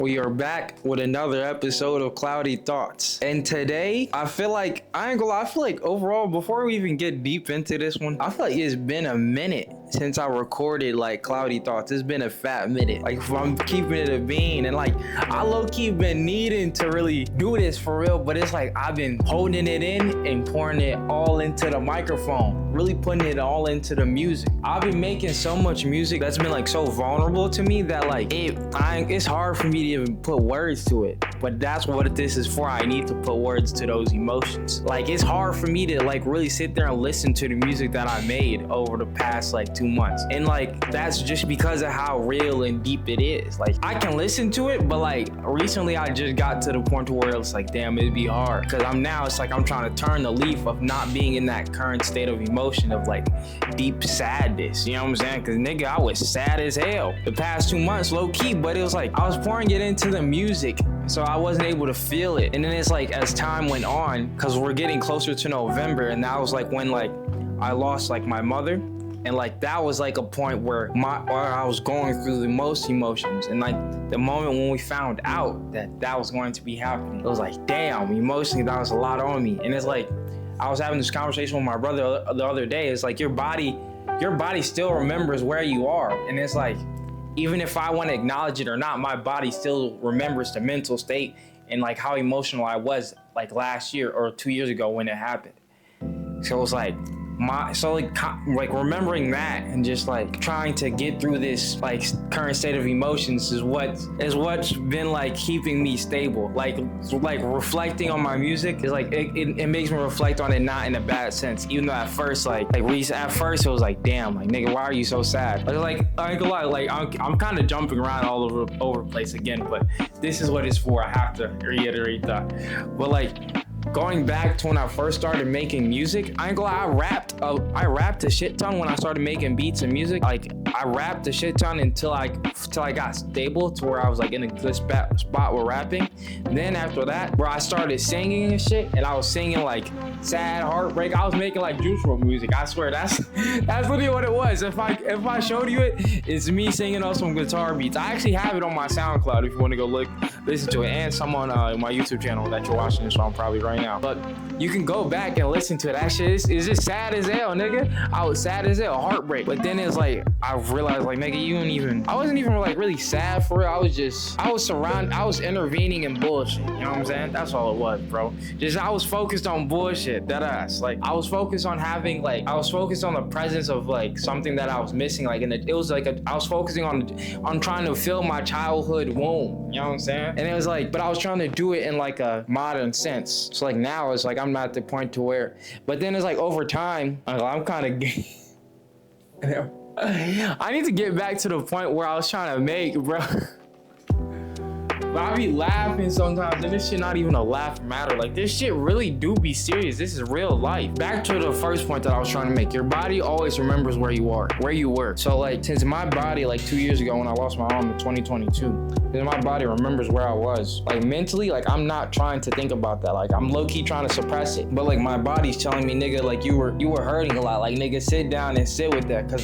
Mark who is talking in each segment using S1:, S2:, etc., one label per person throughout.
S1: We are back with another episode of Cloudy Thoughts. And today, I feel like overall, before we even get deep into this one, I feel like it's been a minute since I recorded like Cloudy Thoughts. It's been a fat minute. Like, if I'm keeping it a bean, and like, I low-key been needing to really do this for real, but it's like I've been holding it in and pouring it all into the microphone, really putting it all into the music. I've been making so much music that's been like so vulnerable to me that like it's hard for me to even put words to it. But that's what this is for. I need to put words to those emotions. Like, it's hard for me to like really sit there and listen to the music that I made over the past like 2 months. And like, that's just because of how real and deep it is. Like, I can listen to it, but like recently I just got to the point where it's like, damn, it'd be hard. Cause it's like I'm trying to turn the leaf of not being in that current state of emotion of like deep sadness. You know what I'm saying? Cause nigga, I was sad as hell the past 2 months, low key, but it was like I was pouring it into the music, so I wasn't able to feel it. And then it's like, as time went on, cause we're getting closer to November, and that was like when like I lost like my mother. And like, that was like a point where I was going through the most emotions. And like, the moment when we found out that was going to be happening, it was like, damn, emotionally, that was a lot on me. And it's like, I was having this conversation with my brother the other day. It's like, your body still remembers where you are. And it's like, even if I want to acknowledge it or not, my body still remembers the mental state and like how emotional I was like last year or 2 years ago when it happened. So it was like, remembering that and just like trying to get through this like current state of emotions is what's been like keeping me stable. Like reflecting on my music is like it makes me reflect on it, not in a bad sense. Even though at first it was like, damn, like nigga, why are you so sad? Like I ain't gonna lie, like I'm kind of jumping around all over the place again, but this is what it's for. I have to reiterate that. But like, going back to when I first started making music, I ain't gonna lie, I rapped a shit ton when I started making beats and music. Like, I rapped a shit ton until I got stable to where I was like in a good spot with rapping. And then after that, where I started singing and shit, and I was singing like sad heartbreak. I was making like Juice WRLD music. I swear that's literally what it was. If I showed you it, it's me singing on some guitar beats. I actually have it on my SoundCloud if you want to go listen to it, and some on my YouTube channel that you're watching this on probably right now. But you can go back and listen to it. That shit is just sad as hell, nigga. I was sad as hell, heartbreak. But then it's like, I realized like, nigga, I wasn't even like really sad for it. I was intervening in bullshit. You know what I'm saying? That's all it was, bro. Just, I was focused on bullshit, that ass. Like, I was focused on the presence of like something that I was missing. Like, it was like, I was focusing on trying to fill my childhood womb. You know what I'm saying? And it was like, but I was trying to do it in like a modern sense. So like now it's like, I'm not at the point to where, but then it's like over time, I'm kind of I need to get back to the point where I was trying to make, bro. But I be laughing sometimes, and this shit not even a laugh matter. Like, this shit really do be serious. This is real life. Back to the first point that I was trying to make. Your body always remembers where you were. So like, since my body, like 2 years ago when I lost my arm in 2022, then my body remembers where I was. Like, mentally, like, I'm not trying to think about that. Like, I'm low-key trying to suppress it. But like, my body's telling me, nigga, like, you were hurting a lot. Like, nigga, sit down and sit with that. Cause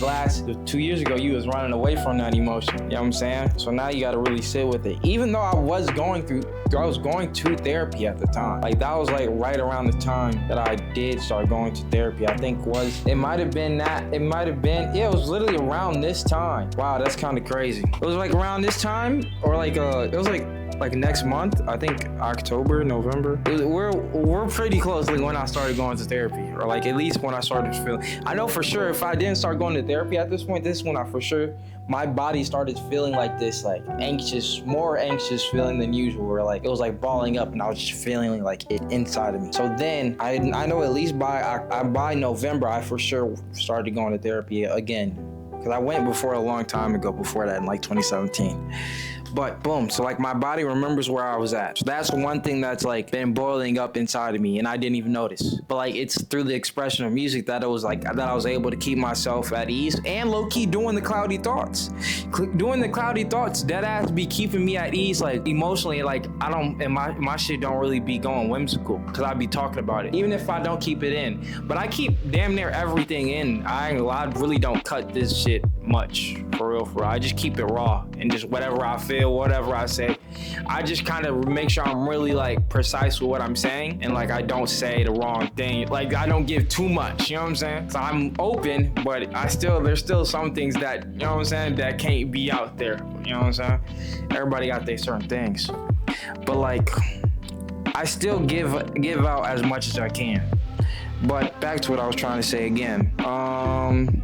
S1: 2 years ago, you was running away from that emotion. You know what I'm saying? So now you gotta really sit with it. Even though I was going to therapy at the time. Like, that was like right around the time that I did start going to therapy. I think it might have been, it was literally around this time. Wow, that's kind of crazy. It was like around this time, or like, it was like next month, I think October, November. We're pretty close, like when I started going to therapy, or like at least when I started feeling. I know for sure if I didn't start going to therapy at this point, this is when my body started feeling like this, like more anxious feeling than usual, where like it was like balling up and I was just feeling like it inside of me. So then I know at least by November, I for sure started going to therapy again. Cause I went before a long time ago, before that in like 2017. But boom, so like my body remembers where I was at. So that's one thing that's like been boiling up inside of me and I didn't even notice. But like it's through the expression of music that I was able to keep myself at ease and low key doing the cloudy thoughts. Doing the cloudy thoughts, that ass be keeping me at ease, like emotionally. Like I don't, and my shit don't really be going whimsical because I be talking about it. Even if I don't keep it in, but I keep damn near everything in. I really don't cut this shit much, for real. I just keep it raw and just whatever I feel, whatever I say. I just kind of make sure I'm really like precise with what I'm saying, and like I don't say the wrong thing. Like I don't give too much, you know what I'm saying? So I'm open, but there's still some things that, you know what I'm saying, that can't be out there. You know what I'm saying? Everybody got their certain things. But like I still give out as much as I can. But back to what I was trying to say again.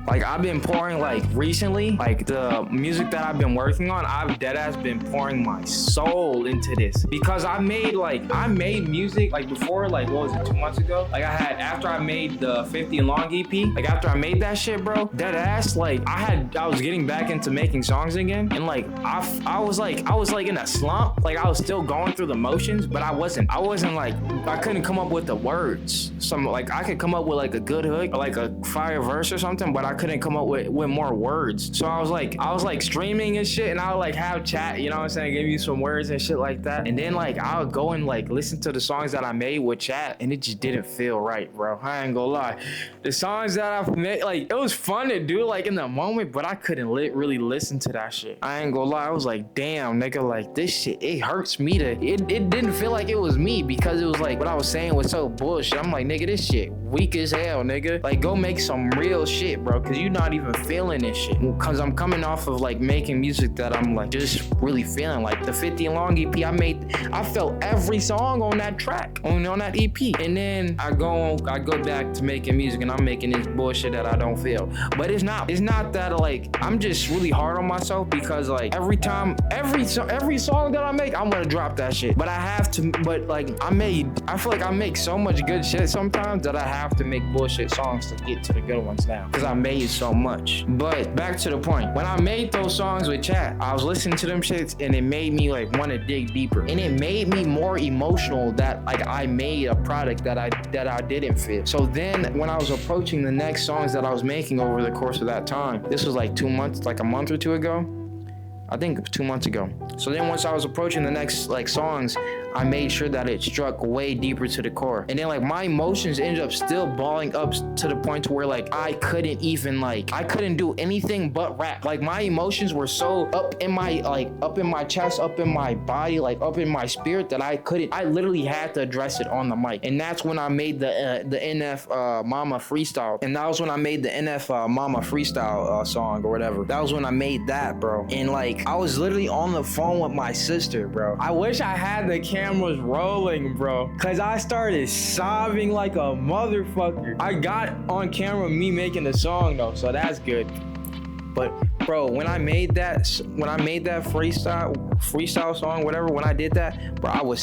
S1: Like I've been pouring like recently, like the music that I've been working on, I've deadass been pouring my soul into this, because I made music like before, like what was it, 2 months ago? Like after I made the 50 and long EP, like after I made that shit, bro, deadass, like I was getting back into making songs again, and like I was like in a slump, like I was still going through the motions, but I wasn't like, I couldn't come up with the words. Some like I could come up with like a good hook or like a fire verse or something, but I couldn't come up with more words. So I was like streaming and shit, and I would like have chat, you know what I'm saying, give you some words and shit like that, and then like I would go and like listen to the songs that I made with chat, and it just didn't feel right, bro. I ain't gonna lie. The songs that I've made, like it was fun to do like in the moment, but I couldn't really listen to that shit. I ain't gonna lie. I was like, damn, nigga, like this shit, it hurts me to, it didn't feel like it was me, because it was like what I was saying was so bullshit. I'm like, nigga, this shit weak as hell, nigga. Like go make some real shit, bro, because you're not even feeling this shit. Because I'm coming off of like making music that I'm like just really feeling. Like the 50 and long EP I felt every song on that track, on that EP. And then I go back to making music, and I'm making this bullshit that I don't feel. But it's not that like I'm just really hard on myself, because like every song that I make, I'm gonna drop that shit. But I have to, but like I feel like I make so much good shit sometimes that I have to make bullshit songs to get to the good ones now, because I made so much. But back to the point, when I made those songs with chat, I was listening to them shits, and it made me like want to dig deeper, and it made me more emotional that like I made a product that I didn't feel. So then when I was approaching the next songs that I was making over the course of that time, this was like 2 months, like a month or two ago, I think it was 2 months ago. So then once I was approaching the next like songs, I made sure that it struck way deeper to the core. And then like my emotions ended up still balling up to the point to where like I couldn't do anything but rap. Like my emotions were so up in my chest, up in my body, like up in my spirit, that I literally had to address it on the mic. And that's when I made the NF Mama freestyle. And that was when I made the NF Mama freestyle song or whatever. That was when I made that, bro. And like I was literally on the phone with my sister, bro. I wish I had the cameras rolling, bro, because I started sobbing like a motherfucker. I got on camera me making the song though, so that's good. But bro, when I made that freestyle song, whatever, when I did that, bro,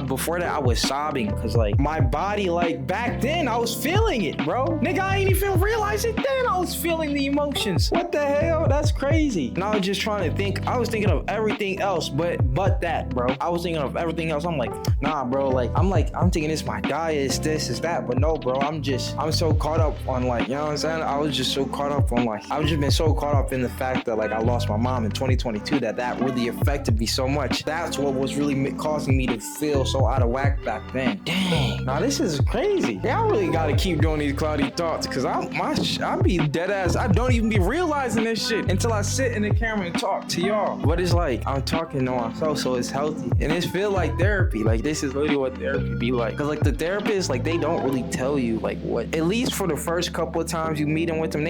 S1: before that I was sobbing, because like my body, like back then I was feeling it, bro. Nigga, I ain't even realize it then. I was feeling the emotions. What the hell? That's crazy. And I was just trying to think. I was thinking of everything else but that, bro. I was thinking of everything else. I'm like, nah, bro. I'm thinking it's my diet, it's this, it's that. But no, bro, I'm so caught up on like, you know what I'm saying? I've just been so caught up in the fact that like I lost my mom in 2022, that really affected me so much. That's what was really causing me to feel so out of whack back then. Dang. Now this is crazy. Yeah, I really gotta keep doing these cloudy thoughts, because I be dead ass. I don't even be realizing this shit until I sit in the camera and talk to y'all. But it's like I'm talking to myself, so it's healthy, and it feel like therapy. Like this is literally what therapy be like. Because like the therapists, like they don't really tell you like what, at least for the first couple of times you meet them with them,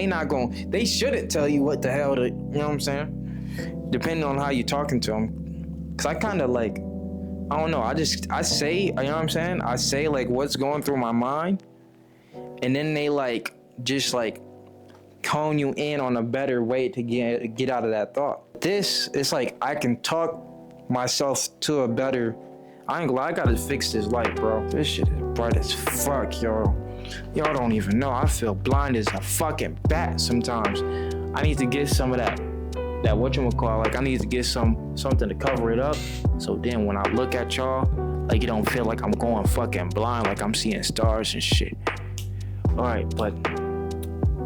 S1: they shouldn't tell you what the hell to, you know what I'm saying? Depending on how you're talking to them. Cause I kind of like, I don't know, I say, you know what I'm saying? I say like what's going through my mind, and then they like just like hone you in on a better way to get out of that thought. This, it's like I can talk myself to a better, I ain't gonna lie, I gotta fix this light, bro. This shit is bright as fuck, yo. Y'all don't even know. I feel blind as a fucking bat sometimes. I need to get some of that whatchamacallit, like I need to get something to cover it up, so then when I look at y'all, like it don't feel like I'm going fucking blind, like I'm seeing stars and shit. Alright, but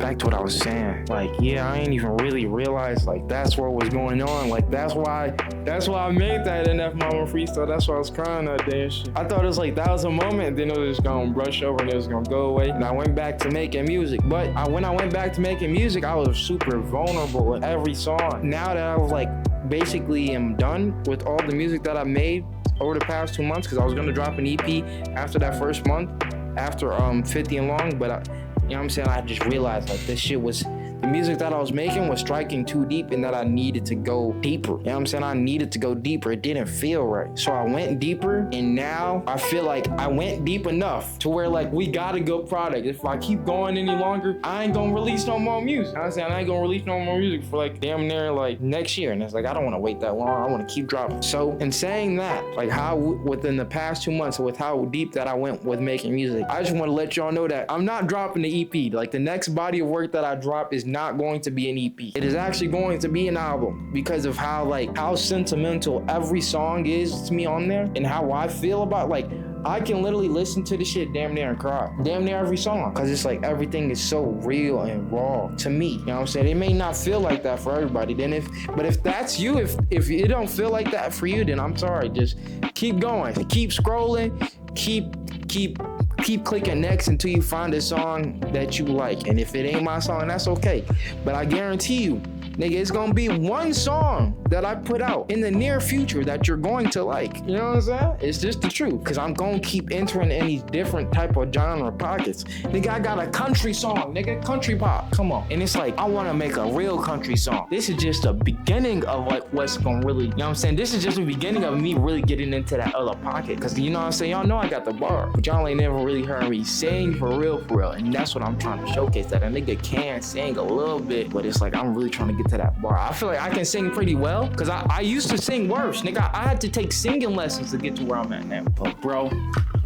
S1: back to what I was saying. Like, yeah, I ain't even really realized like that's what was going on. Like that's why I made that NF Mama freestyle. That's why I was crying that day and shit. I thought it was like that was a moment, and then it was gonna brush over and it was gonna go away. And I went back to making music. But when I went back to making music, I was super vulnerable with every song. Now that I was like basically am done with all the music that I made over the past 2 months, because I was gonna drop an EP after that first month, after 50 and long, but you know what I'm saying, I just realized like this shit was, the music that I was making was striking too deep, and that I needed to go deeper. You know what I'm saying? I needed to go deeper. It didn't feel right. So I went deeper, and now I feel like I went deep enough to where like we got a good product. If I keep going any longer, I ain't gonna release no more music. You know what I'm saying? I ain't gonna release no more music for like damn near like next year. And it's like, I don't wanna wait that long. I wanna keep dropping. So in saying that, like how within the past 2 months, with how deep that I went with making music, I just wanna let y'all know that I'm not dropping the EP. Like the next body of work that I drop is not going to be an EP. It is actually going to be an album, because of how sentimental every song is to me on there, and how I feel about, like, I can literally listen to the shit damn near and cry. Damn near every song. Cause it's like everything is so real and raw to me. You know what I'm saying? It may not feel like that for everybody. But if that's you, if it don't feel like that for you, then I'm sorry. Just keep going. Keep scrolling. Keep clicking next until you find a song that you like. And if it ain't my song, that's okay. But I guarantee you, nigga, it's gonna be one song that I put out in the near future that you're going to like. You know what I'm saying? It's just the truth. Cause I'm gonna keep entering in these different type of genre pockets. Nigga, I got a country song, nigga, country pop. Come on. And it's like, I wanna make a real country song. This is just a beginning of like what's gonna really, you know what I'm saying? This is just the beginning of me really getting into that other pocket. Cause you know what I'm saying? Y'all know I got the bar, but y'all ain't never really heard me sing for real. And that's what I'm trying to showcase, that a nigga can sing a little bit, but it's like, I'm really trying to get to that bar. I feel like I can sing pretty well, because I used to sing worse. Nigga, I had to take singing lessons to get to where I'm at now. But bro,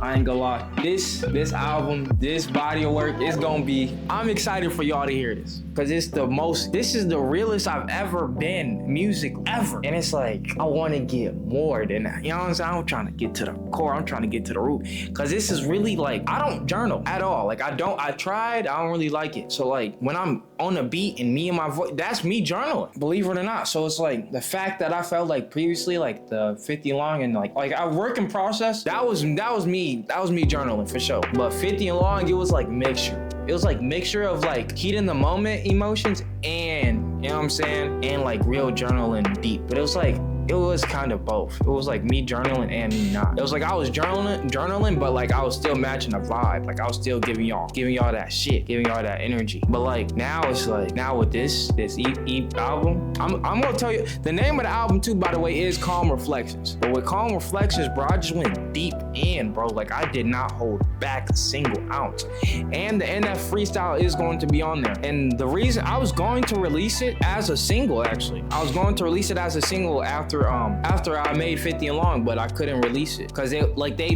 S1: I ain't gonna lie. This album, this body of work is gonna be, I'm excited for y'all to hear this. Cause this is the realest I've ever been, music ever. And it's like, I wanna get more than that. You know what I'm saying? I'm trying to get to the core. I'm trying to get to the root. Cause this is really like, I don't journal at all. Like I tried, I don't really like it. So like when I'm on a beat and me and my voice, that's me journaling, believe it or not. So it's like the fact that I felt like previously, like the 50 long and like I work in process, that was me journaling for sure. But 50 and long, it was like mixture. It was like mixture of like heat in the moment emotions and, you know what I'm saying, and like real journaling deep. But it was kind of both. It was like me journaling and me not. It was like I was journaling, but like I was still matching the vibe. Like I was still giving y'all that shit, giving y'all that energy. But like now it's like, now with this EP album, I'm gonna tell you, the name of the album too, by the way, is Calm Reflections. But with Calm Reflections, bro, I just went deep in, bro. Like I did not hold back a single ounce. And the NF freestyle is going to be on there. And the reason I was going to release it as a single, actually. I was going to release it as a single after I made 50 and long, but I couldn't release it because they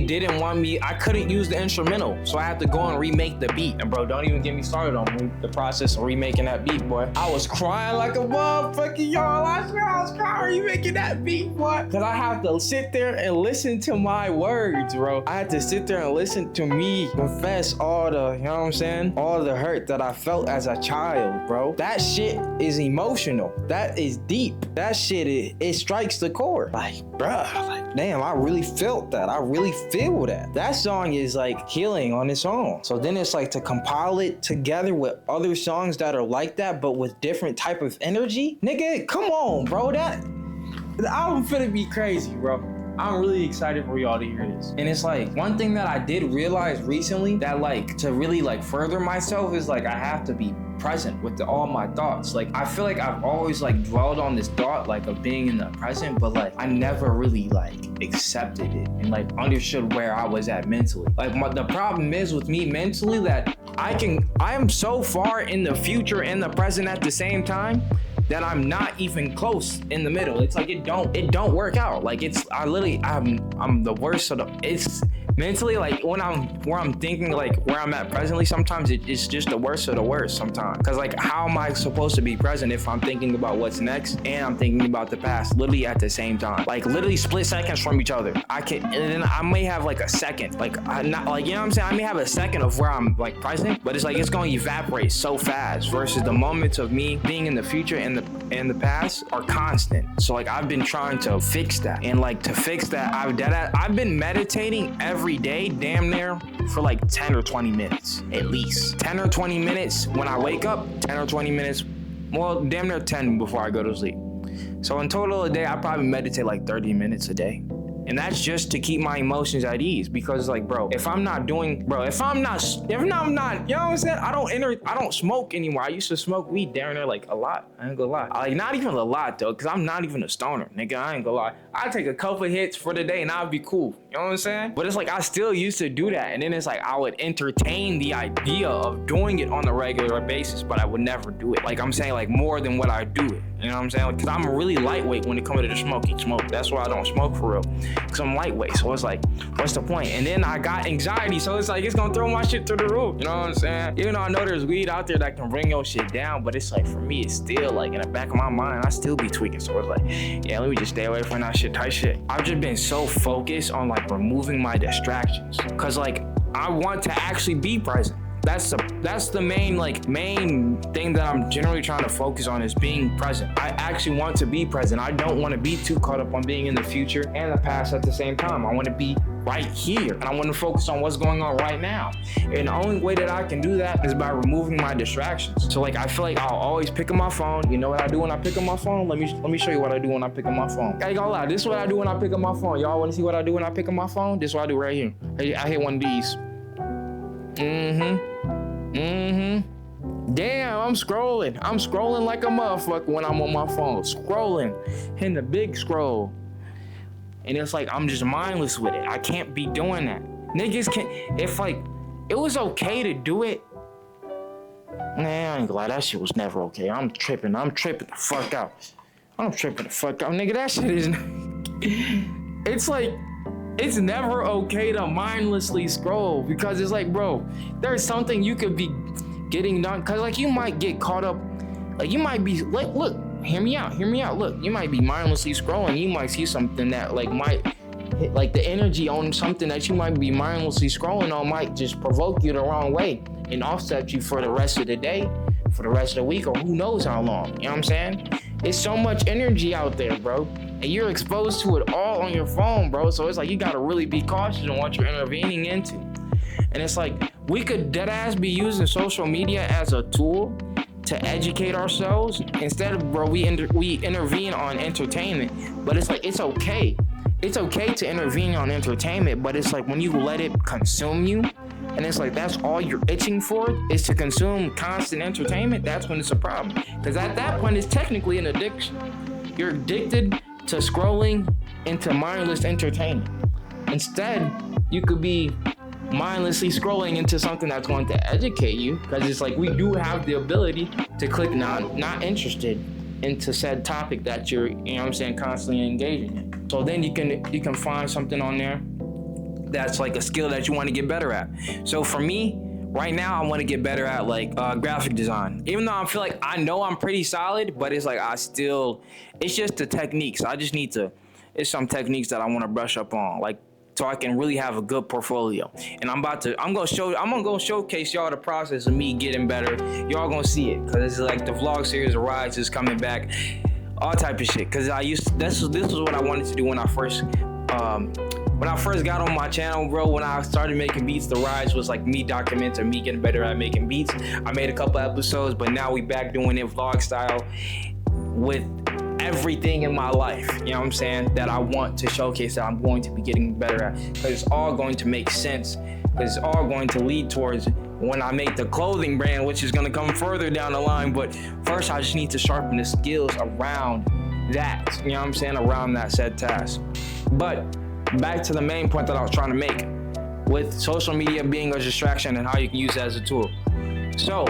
S1: didn't want me. I couldn't use the instrumental, so I had to go and remake the beat. And bro, don't even get me started on the process of remaking that beat, boy. I was crying like a motherfucker, y'all. I swear I was crying remaking that beat, boy, because I have to sit there and listen to my words, bro. I had to sit there and listen to me confess all the, you know what I'm saying, all the hurt that I felt as a child, bro. That shit is emotional. That is deep. That shit, it strikes the core. Like, bruh, like, damn, I really felt that. I really feel that. That song is like healing on its own. So then it's like to compile it together with other songs that are like that, but with different type of energy. Nigga, come on, bro. The album finna be crazy, bro. I'm really excited for y'all to hear this. And it's like, one thing that I did realize recently that like to really like further myself is like I have to be present with all my thoughts. Like I feel like I've always like dwelled on this thought like of being in the present, but like I never really like accepted it and like understood where I was at mentally. Like the problem is with me mentally that I am so far in the future and the present at the same time that I'm not even close in the middle. It's like it don't work out. Like I'm the worst of the, it's mentally, like when I'm thinking like where I'm at presently, sometimes it's just the worst of the worst sometimes. Cause like how am I supposed to be present if I'm thinking about what's next and I'm thinking about the past literally at the same time? Like literally split seconds from each other. And then I may have like a second, like not like, you know what I'm saying? I may have a second of where I'm like present, but it's like it's going to evaporate so fast versus the moments of me being in the future and the past are constant. So like I've been trying to fix that, and like to fix that, I've been meditating every day, damn near for like 10 or 20 minutes at least. 10 or 20 minutes when I wake up, 10 or 20 minutes, well, damn near 10 before I go to sleep. So in total a day, I probably meditate like 30 minutes a day. And that's just to keep my emotions at ease, because like, bro, if I'm not, you know what I'm saying? I don't smoke anymore. I used to smoke weed down there like a lot. I ain't gonna lie. Like not even a lot though, cause I'm not even a stoner, nigga. I ain't gonna lie. I take a couple hits for the day and I'll be cool. You know what I'm saying? But it's like I still used to do that, and then it's like I would entertain the idea of doing it on a regular basis, but I would never do it. Like I'm saying, like more than what I do it. You know what I'm saying? Like, cause I'm really lightweight when it comes to the smoke. That's why I don't smoke for real. Cause I'm lightweight. So it's like, what's the point? And then I got anxiety. So it's like, it's gonna throw my shit through the roof. You know what I'm saying? Even though I know there's weed out there that can bring your shit down, but it's like, for me, it's still like in the back of my mind, I still be tweaking. So it's like, yeah, let me just stay away from that shit, type shit. I've just been so focused on like removing my distractions. Cause like, I want to actually be present. That's the main thing that I'm generally trying to focus on, is being present. I actually want to be present. I don't want to be too caught up on being in the future and the past at the same time. I want to be right here, and I want to focus on what's going on right now. And the only way that I can do that is by removing my distractions. So like, I feel like I'll always pick up my phone. You know what I do when I pick up my phone? Let me show you what I do when I pick up my phone. I ain't gonna lie, this is what I do when I pick up my phone. Y'all want to see what I do when I pick up my phone? This is what I do right here. I hit one of these. Damn, I'm scrolling like a motherfucker when I'm on my phone. Scrolling, hitting the big scroll. And it's like, I'm just mindless with it. I can't be doing that. Niggas can't, if like, it was okay to do it. Man, I ain't gonna lie, that shit was never okay. I'm tripping the fuck out. Nigga, that shit is, it's like, it's never okay to mindlessly scroll, because it's like, bro, there's something you could be getting done. Cause like you might get caught up, like you might be like, look, hear me out. Look, you might be mindlessly scrolling. You might see something that like might hit, like the energy on something that you might be mindlessly scrolling on might just provoke you the wrong way and offset you for the rest of the day, for the rest of the week, or who knows how long. You know what I'm saying? It's so much energy out there, bro. And you're exposed to it all on your phone, bro. So it's like, you gotta really be cautious in what you're intervening into. And it's like, we could deadass be using social media as a tool to educate ourselves. Instead of, bro, we intervene on entertainment. But it's like, it's okay. It's okay to intervene on entertainment, but it's like when you let it consume you, and it's like that's all you're itching for is to consume constant entertainment, that's when it's a problem. Because at that point, it's technically an addiction. You're addicted to scrolling into mindless entertainment. Instead, you could be mindlessly scrolling into something that's going to educate you, because it's like we do have the ability to click not interested into said topic that you're, you know what I'm saying, constantly engaging in. So then you can find something on there that's like a skill that you want to get better at. So for me, right now, I want to get better at like graphic design. Even though I feel like I know I'm pretty solid, but it's like it's just the techniques. It's some techniques that I want to brush up on, like so I can really have a good portfolio. And I'm gonna go showcase y'all the process of me getting better. Y'all gonna see it, cause it's like the vlog series of Rides is coming back, all type of shit. Cause this is what I wanted to do when I first got on my channel, bro. When I started making beats, the Rides was like me documenting me getting better at making beats. I made a couple episodes, but now we back doing it vlog style with everything in my life, you know what I'm saying, that I want to showcase that I'm going to be getting better at, because it's all going to make sense, because it's all going to lead towards when I make the clothing brand, which is going to come further down the line. But first, I just need to sharpen the skills around that, you know what I'm saying, around that said task. But back to the main point that I was trying to make, with social media being a distraction and how you can use it as a tool. So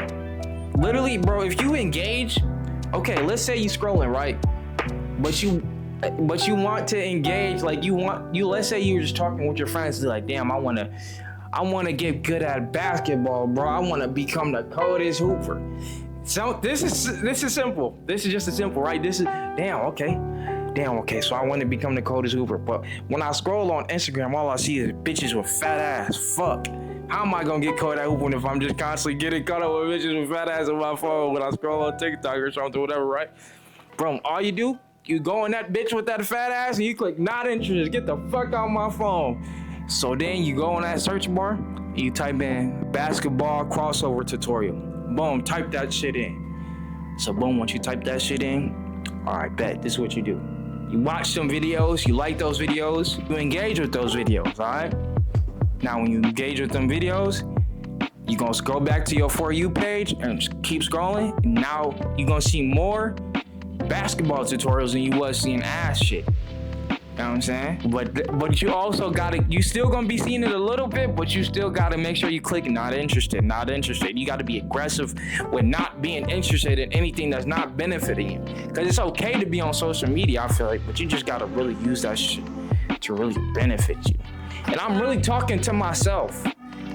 S1: literally, bro, if you engage, okay, let's say you scrolling, right? But you but you want to engage, like let's say you're just talking with your friends, like, damn, I wanna get good at basketball, bro. I wanna become the coldest hooper. So this is simple. This is just a simple, right? This is damn, okay. So I want to become the coldest hooper. But when I scroll on Instagram, all I see is bitches with fat ass. Fuck. How am I gonna get cold at hooping if I'm just constantly getting caught up with bitches with fat ass on my phone when I scroll on TikTok or something, whatever, right? Bro, all you do, you go on that bitch with that fat ass and you click not interested. Get the fuck out of my phone. So then you go on that search bar and you type in basketball crossover tutorial. Boom, type that shit in. So boom, once you type that shit in, all right, bet, this is what you do. You watch some videos, you like those videos, you engage with those videos, all right? Now, when you engage with them videos, you're gonna scroll back to your For You page and keep scrolling. And now you're gonna see more basketball tutorials than you was seeing ass shit. You know what I'm saying? But you also you still gonna be seeing it a little bit, but you still gotta make sure you click not interested. You gotta be aggressive with not being interested in anything that's not benefiting you. Cause it's okay to be on social media, I feel like, but you just gotta really use that shit to really benefit you. And I'm really talking to myself.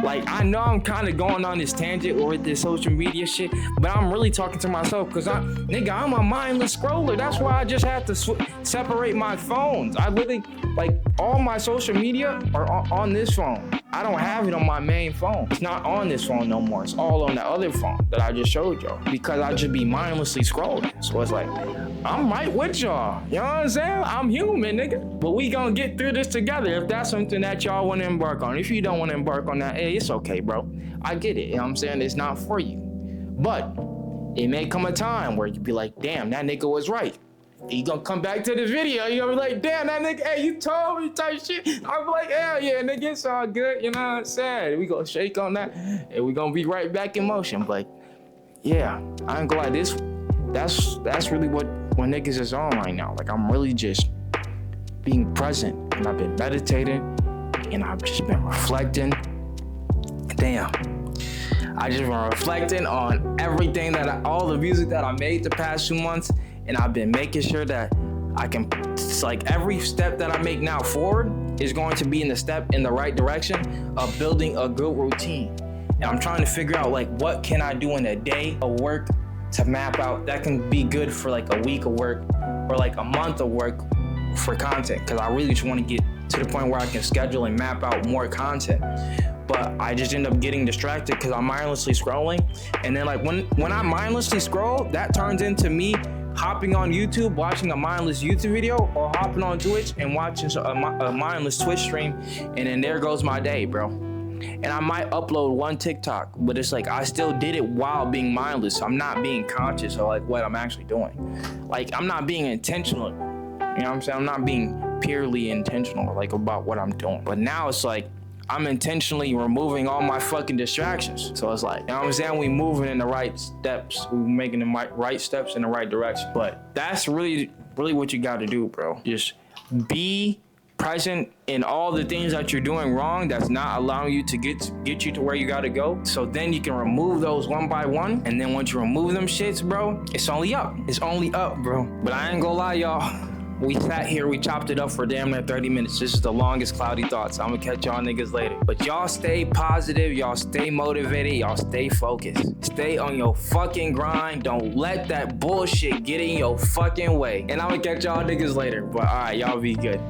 S1: Like, I know I'm kind of going on this tangent with this social media shit, but I'm really talking to myself because I'm a mindless scroller. That's why I just had to separate my phones. I literally, like, all my social media are on this phone. I don't have it on my main phone. It's not on this phone no more. It's all on the other phone that I just showed y'all because I just be mindlessly scrolling. So it's like, I'm right with y'all. You know what I'm saying? I'm human, nigga. But we gonna get through this together if that's something that y'all want to embark on. If you don't want to embark on that, hey, it's okay, bro. I get it. You know what I'm saying? It's not for you. But it may come a time where you be like, damn, that nigga was right. You gonna come back to this video, you gonna be like, damn, that nigga, hey, you told me type shit. I'm like, hell yeah, nigga, it's all good, you know what I'm saying? We gonna shake on that, and we gonna be right back in motion. But yeah, I ain't gonna lie, that's really what niggas is on right now. Like, I'm really just being present, and I've been meditating, and I've just been reflecting. Damn. I just been reflecting on everything all the music that I made the past 2 months, and I've been making sure that it's like every step that I make now forward is going to be in the right direction of building a good routine. And I'm trying to figure out, like, what can I do in a day of work to map out that can be good for like a week of work or like a month of work for content, because I really just want to get to the point where I can schedule and map out more content. But I just end up getting distracted because I'm mindlessly scrolling. And then, like, when I mindlessly scroll, that turns into me hopping on YouTube, watching a mindless YouTube video, or hopping on Twitch and watching a mindless Twitch stream. And then there goes my day, bro. And I might upload one TikTok, but it's like I still did it while being mindless. I'm not being conscious of like what I'm actually doing. Like, I'm not being intentional. You know what I'm saying? I'm not being purely intentional, like, about what I'm doing. But now it's like I'm intentionally removing all my fucking distractions. So it's like, you know what I'm saying? We moving in the right steps. We making the right steps in the right direction. But that's really what you got to do, bro. Just be present in all the things that you're doing wrong that's not allowing you to get you to where you got to go. So then you can remove those one by one. And then once you remove them shits, bro, it's only up. It's only up, bro. But I ain't gonna lie, y'all. We sat here, we chopped it up for damn near 30 minutes. This is the longest Cloudy Thoughts. I'm gonna catch y'all niggas later. But y'all stay positive, y'all stay motivated, y'all stay focused. Stay on your fucking grind. Don't let that bullshit get in your fucking way. And I'm gonna catch y'all niggas later. But all right, y'all be good.